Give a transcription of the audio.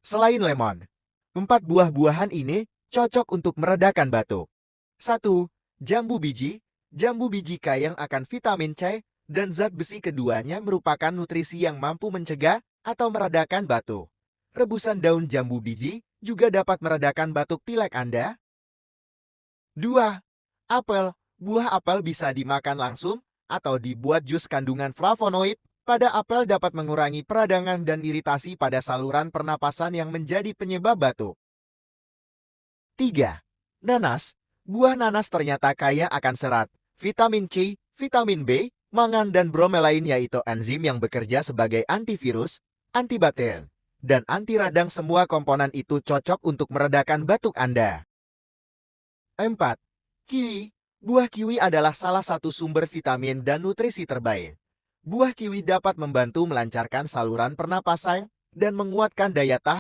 Selain lemon, 4 buah-buahan ini cocok untuk meredakan batuk. 1. Jambu biji. Jambu biji kaya akan vitamin C dan zat besi, keduanya merupakan nutrisi yang mampu mencegah atau meredakan batuk. Rebusan daun jambu biji juga dapat meredakan batuk pilek Anda. 2. Apel. Buah apel bisa dimakan langsung atau dibuat jus kandungan flavonoid. Pada apel dapat mengurangi peradangan dan iritasi pada saluran pernapasan yang menjadi penyebab batuk. 3. Nanas. Buah nanas ternyata kaya akan serat, vitamin C, vitamin B, mangan, dan bromelain, yaitu enzim yang bekerja sebagai antivirus, antibakteri, dan anti radang. Semua komponen itu cocok untuk meredakan batuk Anda. 4. Kiwi. Buah kiwi adalah salah satu sumber vitamin dan nutrisi terbaik. Buah kiwi dapat membantu melancarkan saluran pernapasan dan menguatkan daya tahan